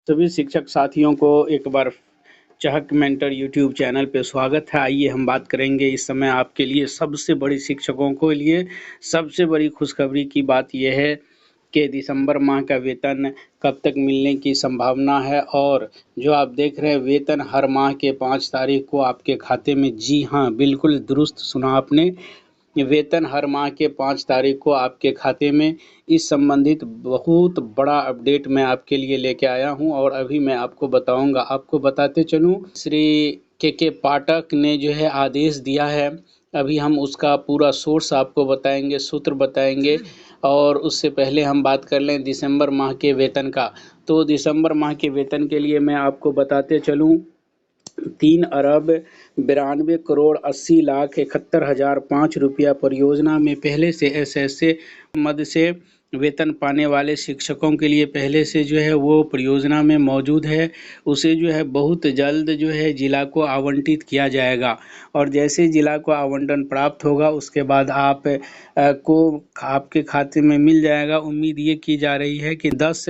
सभी शिक्षक साथियों को एक बार चहक मेंटर यूट्यूब चैनल पे स्वागत है। आइए हम बात करेंगे इस समय आपके लिए सबसे बड़ी शिक्षकों के लिए सबसे बड़ी खुशखबरी की बात यह है कि दिसंबर माह का वेतन कब तक मिलने की संभावना है। और जो आप देख रहे हैं वेतन हर माह के 5 तारीख को आपके खाते में, जी हाँ, बिल्कुल दुरुस्त सुना आपने, वेतन हर माह के 5 तारीख को आपके खाते में। इस संबंधित बहुत बड़ा अपडेट मैं आपके लिए लेके आया हूं और अभी मैं आपको बताऊंगा। आपको बताते चलूं, श्री के पाठक ने जो है आदेश दिया है। अभी हम उसका पूरा सोर्स आपको बताएंगे, सूत्र बताएंगे। और उससे पहले हम बात कर लें दिसंबर माह के वेतन का। तो दिसंबर माह के वेतन के लिए मैं आपको बताते चलूं, 3,92,80,71,005 रुपया परियोजना में पहले से एसएसए मद से वेतन पाने वाले शिक्षकों के लिए पहले से जो है वो परियोजना में मौजूद है। उसे जो है बहुत जल्द जो है जिला को आवंटित किया जाएगा और जैसे जिला को आवंटन प्राप्त होगा उसके बाद आप को आपके खाते में मिल जाएगा। उम्मीद ये की जा रही है कि 10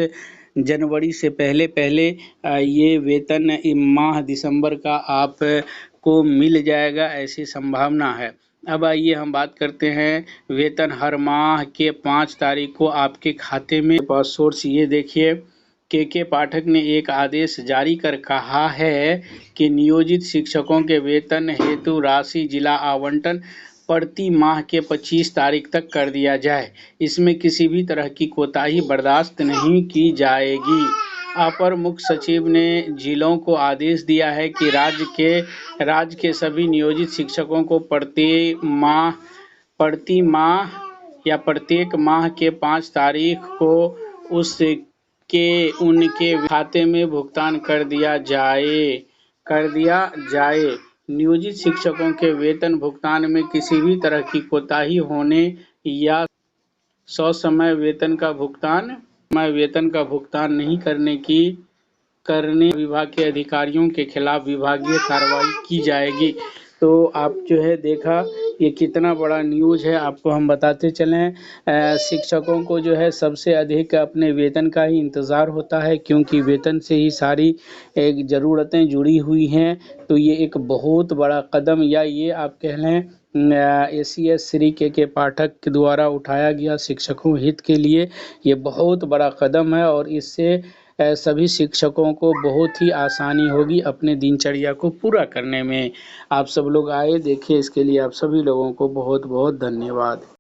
जनवरी से पहले पहले ये वेतन माह दिसंबर का आप को मिल जाएगा, ऐसी संभावना है। अब आइए हम बात करते हैं वेतन हर माह के 5 तारीख को आपके खाते में। पास सोर्स ये देखिए, के पाठक ने एक आदेश जारी कर कहा है कि नियोजित शिक्षकों के वेतन हेतु राशि जिला आवंटन प्रति माह के 25 तारीख तक कर दिया जाए। इसमें किसी भी तरह की कोताही बर्दाश्त नहीं की जाएगी। अपर मुख्य सचिव ने जिलों को आदेश दिया है कि राज्य के सभी नियोजित शिक्षकों को प्रति माह या प्रत्येक माह के 5 तारीख को उनके खाते में भुगतान कर दिया जाए। नियोजित शिक्षकों के वेतन भुगतान में किसी भी तरह की कोताही होने या ससमय वेतन का भुगतान नहीं करने विभाग के अधिकारियों के खिलाफ विभागीय कार्रवाई की जाएगी। तो आप जो है देखा, ये कितना बड़ा न्यूज़ है, आपको हम बताते चलें। शिक्षकों को जो है सबसे अधिक अपने वेतन का ही इंतज़ार होता है, क्योंकि वेतन से ही सारी एक ज़रूरतें जुड़ी हुई हैं। तो ये एक बहुत बड़ा कदम, या ये आप कह लें एसीएस श्री के पाठक के द्वारा उठाया गया शिक्षकों हित के लिए ये बहुत बड़ा कदम है और इससे सभी शिक्षकों को बहुत ही आसानी होगी अपने दिनचर्या को पूरा करने में। आप सब लोग आए, देखिए, इसके लिए आप सभी लोगों को बहुत बहुत धन्यवाद।